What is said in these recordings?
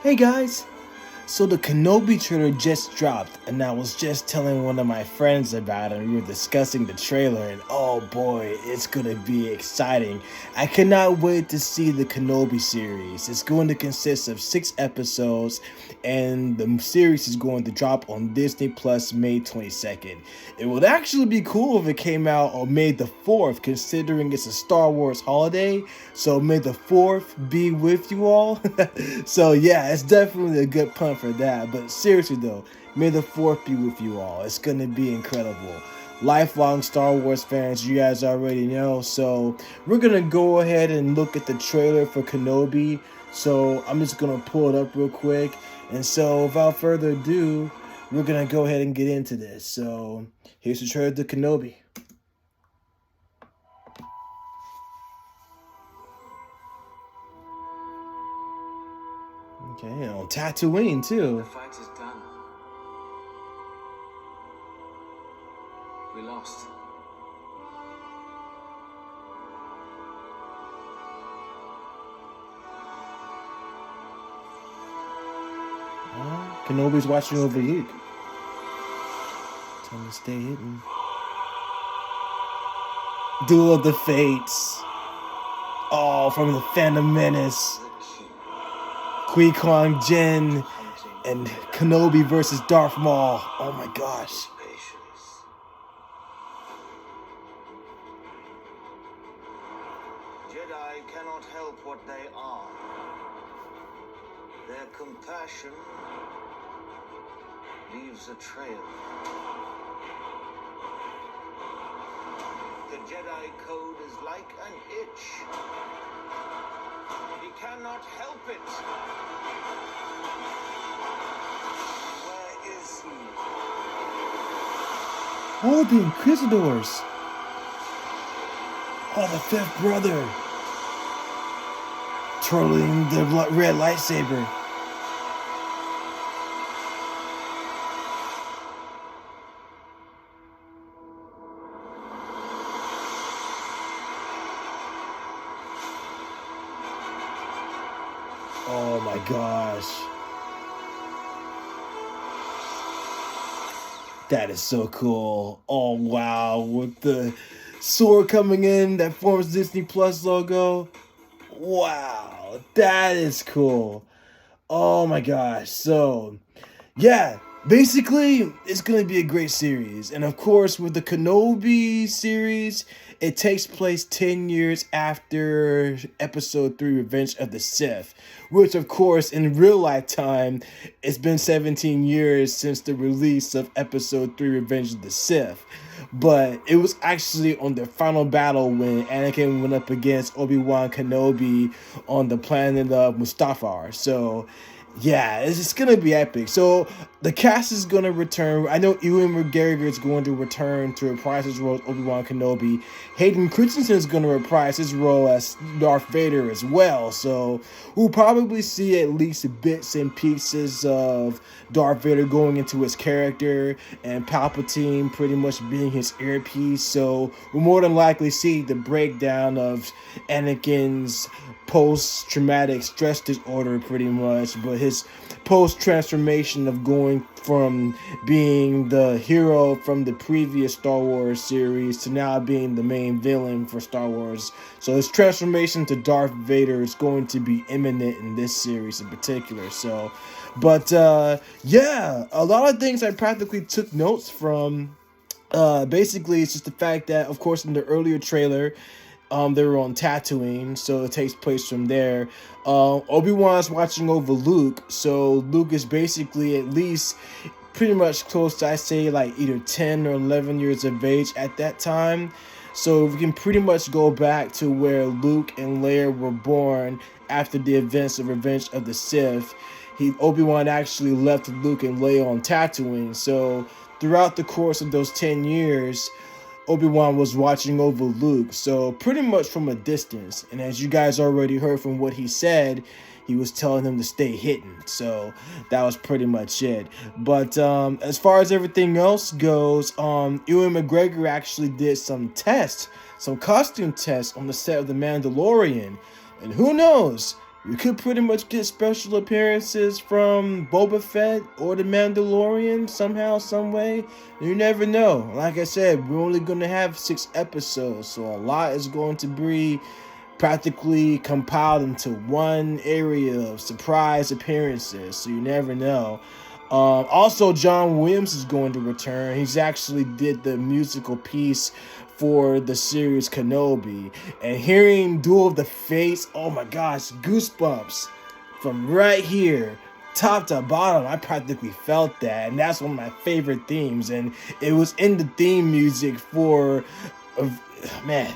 Hey guys! So the Kenobi trailer just dropped, and I was just telling one of my friends about it, and we were discussing the trailer, and oh boy, it's gonna be exciting. I cannot wait to see the Kenobi series. It's going to consist of 6 episodes, and the series is going to drop on Disney Plus May 22nd. It would actually be cool if it came out on May the 4th, considering it's a Star Wars holiday, so May the 4th be with you all. So yeah, it's definitely a good punt for that. But seriously though, May the 4th be with you all. It's gonna be incredible. Lifelong Star Wars fans, you guys already know. So we're gonna go ahead and look at the trailer for Kenobi. So I'm just gonna pull it up real quick. And so without further ado, we're gonna go ahead and get into this. So here's the trailer to Kenobi. Okay, on Tatooine too. The fight is done. We lost. Kenobi's watching over Luke. Tell him to stay hidden. Duel of the Fates. Oh, from the Phantom Menace. Qui-Gon Jinn and Kenobi versus Darth Maul. Oh my gosh. Jedi cannot help what they are. Their compassion leaves a trail. The Jedi code is like an itch. He cannot help it. Where is he? Oh, the Inquisitors. Oh, the fifth brother. Twirling the red lightsaber. Oh my gosh. That is so cool. Oh wow, with the sword coming in that forms Disney Plus logo. Wow, that is cool. Oh my gosh. So, yeah, basically, it's going to be a great series. And of course, with the Kenobi series, it takes place 10 years after Episode 3, Revenge of the Sith. Which, of course, in real lifetime, it's been 17 years since the release of Episode 3, Revenge of the Sith. But it was actually on the final battle when Anakin went up against Obi Wan Kenobi on the planet of Mustafar. So, yeah, it's gonna be epic. So the cast is gonna return. I know Ewan McGregor is going to return to reprise his role as Obi-Wan Kenobi. Hayden Christensen is gonna reprise his role as Darth Vader as well. So we'll probably see at least bits and pieces of Darth Vader going into his character and Palpatine pretty much being his earpiece. So we'll more than likely see the breakdown of Anakin's post-traumatic stress disorder pretty much, but his post-transformation of going from being the hero from the previous Star Wars series to now being the main villain for Star Wars. So his transformation to Darth Vader is going to be imminent in this series in particular. So, but yeah, a lot of things I practically took notes from. Basically, it's just the fact that, of course, in the earlier trailer, they were on Tatooine, so it takes place from there. Obi-Wan's watching over Luke, so Luke is basically at least pretty much close to, I say, like either 10 or 11 years of age at that time. So we can pretty much go back to where Luke and Leia were born after the events of Revenge of the Sith. Obi-Wan actually left Luke and Leia on Tatooine, so throughout the course of those 10 years, Obi-Wan was watching over Luke, so pretty much from a distance. And as you guys already heard from what he said, he was telling him to stay hidden. So that was pretty much it. But as far as everything else goes, Ewan McGregor actually did some costume tests on the set of The Mandalorian. And who knows, You could pretty much get special appearances from Boba Fett or the Mandalorian somehow, some way. You never know. Like I said, we're only going to have 6 episodes, so a lot is going to be practically compiled into one area of surprise appearances, so you never know. Also, John Williams is going to return. He's actually did the musical piece for the series Kenobi. And hearing Duel of the Fates, oh my gosh, goosebumps from right here, top to bottom. I practically felt that, and that's one of my favorite themes. And it was in the theme music for, man,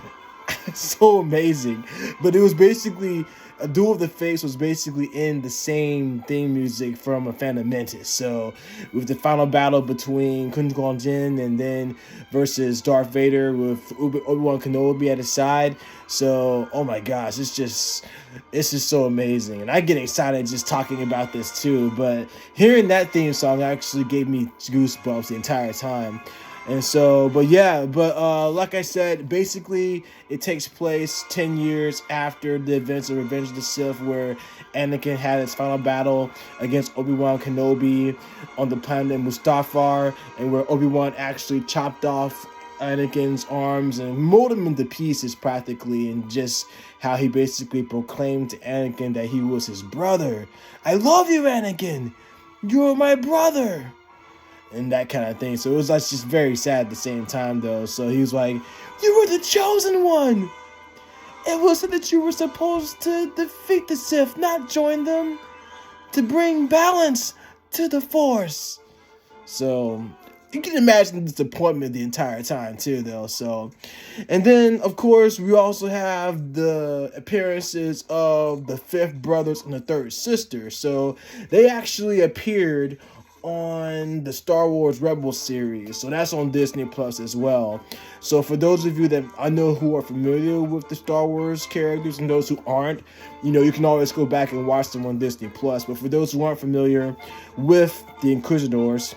so amazing. But it was basically a Duel of the Fates was basically in the same theme music from A Phantom Menace. So with the final battle between Qui-Gon Jinn and then versus Darth Vader with Obi Wan Kenobi at his side. So oh my gosh, it's just so amazing, and I get excited just talking about this too. But hearing that theme song actually gave me goosebumps the entire time. And so, like I said, basically it takes place 10 years after the events of Revenge of the Sith, where Anakin had his final battle against Obi Wan Kenobi on the planet Mustafar, and where Obi-Wan actually chopped off Anakin's arms and molded him into pieces practically, and just how he basically proclaimed to Anakin that he was his brother. I love you, Anakin! You're my brother! And that kind of thing. So it was like just very sad at the same time, though. So he was like, "You were the chosen one. It wasn't that you were supposed to defeat the Sith, not join them, to bring balance to the Force." So you can imagine the disappointment the entire time too, though. So, and then of course we also have the appearances of the 5th brothers and the 3rd sister. So they actually appeared on the Star Wars Rebels series, so that's on Disney Plus as well. So for those of you that I know who are familiar with the Star Wars characters, and those who aren't, you can always go back and watch them on Disney Plus. But for those who aren't familiar with the Inquisitors,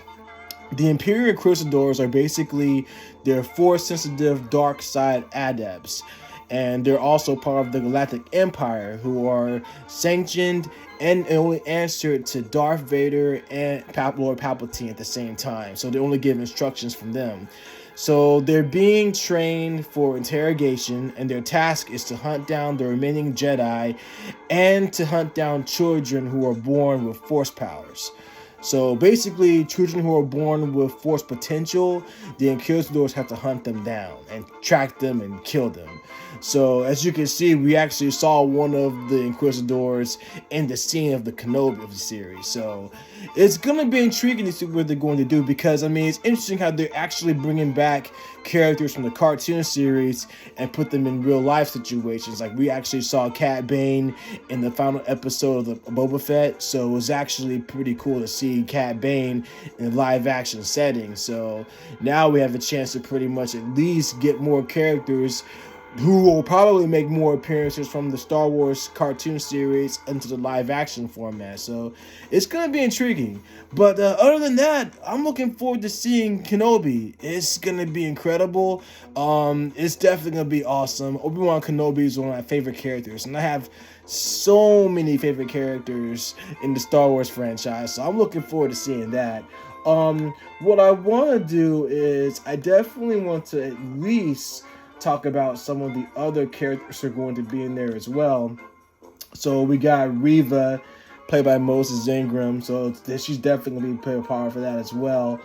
the Imperial Inquisitors are basically their Force-sensitive dark side adepts. And they're also part of the Galactic Empire, who are sanctioned and only answered to Darth Vader and Lord Palpatine at the same time. So they only give instructions from them. So they're being trained for interrogation, and their task is to hunt down the remaining Jedi and to hunt down children who are born with Force powers. So basically, children who are born with Force potential, the Inquisitors have to hunt them down and track them and kill them. So as you can see, we actually saw one of the Inquisitors in the scene of the Kenobi of the series. So it's going to be intriguing to see what they're going to do, because, it's interesting how they're actually bringing back characters from the cartoon series and put them in real life situations. Like we actually saw Cat Bane in the final episode of the Boba Fett. So it was actually pretty cool to see Cat Bane in a live action setting. So now we have a chance to pretty much at least get more characters who will probably make more appearances from the Star Wars cartoon series into the live action format. So it's going to be intriguing. But other than that, I'm looking forward to seeing Kenobi. It's going to be incredible. It's definitely going to be awesome. Obi Wan Kenobi is one of my favorite characters, and I have so many favorite characters in the Star Wars franchise. So I'm looking forward to seeing that. What I want to do is I definitely want to at least talk about some of the other characters who are going to be in there as well. So we got Reva, played by Moses Ingram. So she's definitely going to be playing a part for that as well.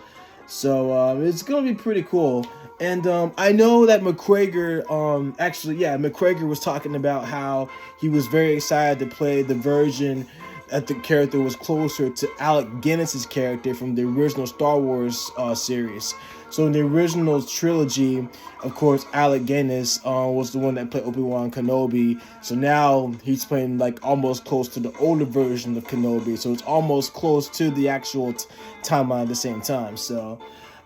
So it's going to be pretty cool. And I know that McGregor, McGregor was talking about how he was very excited to play the version that the character was closer to Alec Guinness's character from the original Star Wars series. So in the original trilogy, of course, Alec Guinness was the one that played Obi Wan Kenobi. So now he's playing like almost close to the older version of Kenobi. So it's almost close to the actual timeline at the same time. So,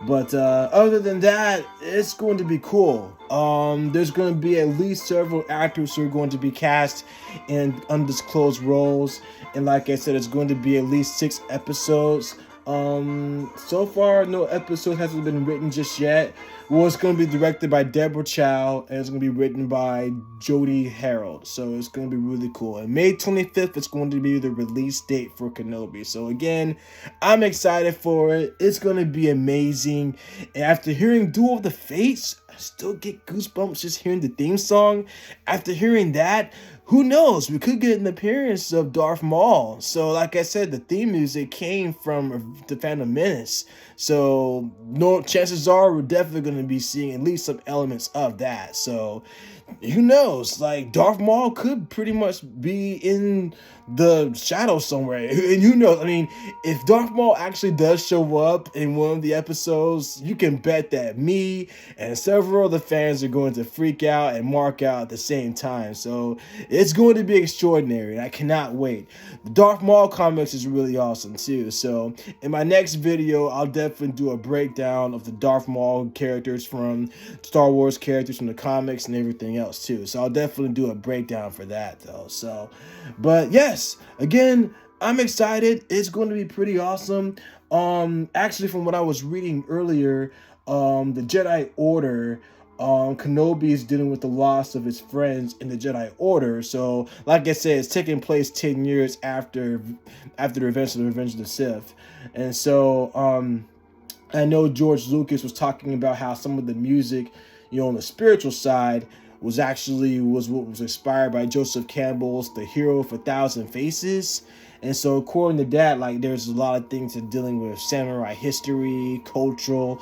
but other than that, it's going to be cool. There's going to be at least several actors who are going to be cast in undisclosed roles. And like I said, it's going to be at least 6 episodes. So far, no episode hasn't been written just yet. Well, it's going to be directed by Deborah Chow, and it's going to be written by Jody Harold. So it's going to be really cool. And May 25th, it's going to be the release date for Kenobi. So again, I'm excited for it. It's going to be amazing. And after hearing Duel of the Fates, I still get goosebumps just hearing the theme song. After hearing that, who knows? We could get an appearance of Darth Maul. So, like I said, the theme music came from the Phantom Menace. So, no, chances are we're definitely going to be seeing at least some elements of that. So, who knows? Like, Darth Maul could pretty much be in the shadows somewhere. And who knows? I mean, if Darth Maul actually does show up in one of the episodes, you can bet that me and several of the fans are going to freak out and mark out at the same time. So, it's going to be extraordinary, and I cannot wait. The Darth Maul comics is really awesome, too. So, in my next video, I'll definitely do a breakdown of the Darth Maul characters from Star Wars characters from the comics and everything else, too. So, I'll definitely do a breakdown for that, though. So, but yes, again, I'm excited. It's going to be pretty awesome. Actually, from what I was reading earlier, the Jedi Order, Kenobi is dealing with the loss of his friends in the Jedi Order. So, like I said, it's taking place 10 years after the events of the Revenge of the Sith. And so, I know George Lucas was talking about how some of the music, on the spiritual side, was what was inspired by Joseph Campbell's The Hero of a Thousand Faces. And so, according to that, like, there's a lot of things that dealing with samurai history, cultural,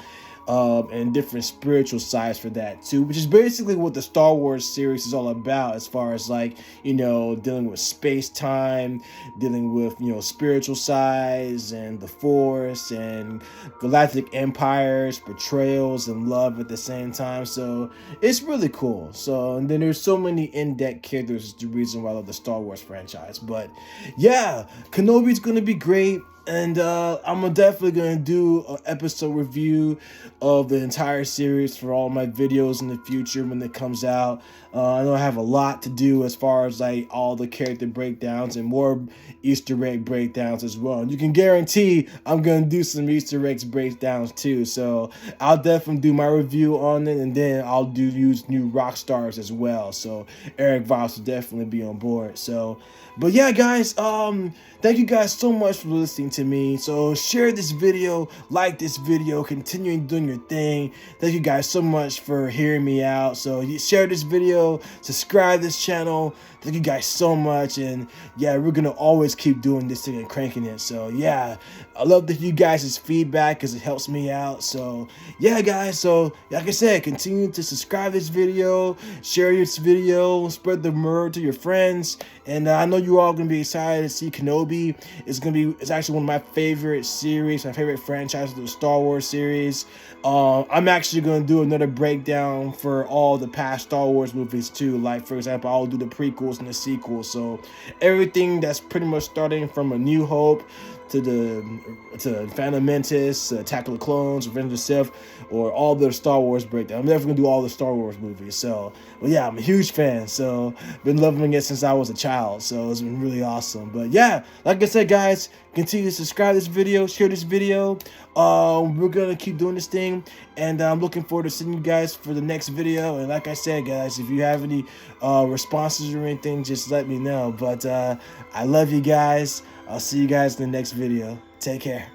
and different spiritual sides for that too, which is basically what the Star Wars series is all about, as far as like, dealing with space-time, dealing with, spiritual sides and the Force and galactic empires, betrayals and love at the same time. So it's really cool. So, and then there's so many in-depth characters, is the reason why I love the Star Wars franchise. But yeah, Kenobi's gonna be great. And I'm definitely going to do an episode review of the entire series for all my videos in the future when it comes out. I know I have a lot to do as far as like all the character breakdowns and more Easter egg breakdowns as well. And you can guarantee I'm going to do some Easter eggs breakdowns too. So I'll definitely do my review on it, and then I'll use new rock stars as well. So Eric Voss will definitely be on board. So, but yeah, guys, thank you guys so much for listening to me. So share this video, like this video, continuing doing your thing. Thank you guys so much for hearing me out. So you share this video, subscribe this channel. Thank you guys so much. And yeah, we're gonna always keep doing this thing and cranking it. So yeah, I love you guys' feedback because it helps me out. So yeah, guys, so like I said, continue to subscribe this video, share this video, spread the word to your friends. And I know you all gonna be excited to see Kenobi. It's actually one of my favorite series, my favorite franchise of the Star Wars series. I'm actually going to do another breakdown for all the past Star Wars movies too. Like, for example, I'll do the prequels and the sequels. So everything that's pretty much starting from A New Hope to Phantom Menace, Attack of the Clones, Revenge of the Sith, or all the Star Wars breakdown. I'm definitely gonna do all the Star Wars movies. So, well, yeah, I'm a huge fan. So, been loving it since I was a child. So it's been really awesome. But yeah, like I said, guys, continue to subscribe this video, share this video. We're gonna keep doing this thing, and I'm looking forward to seeing you guys for the next video. And like I said, guys, if you have any responses or anything, just let me know. But I love you guys. I'll see you guys in the next video. Take care.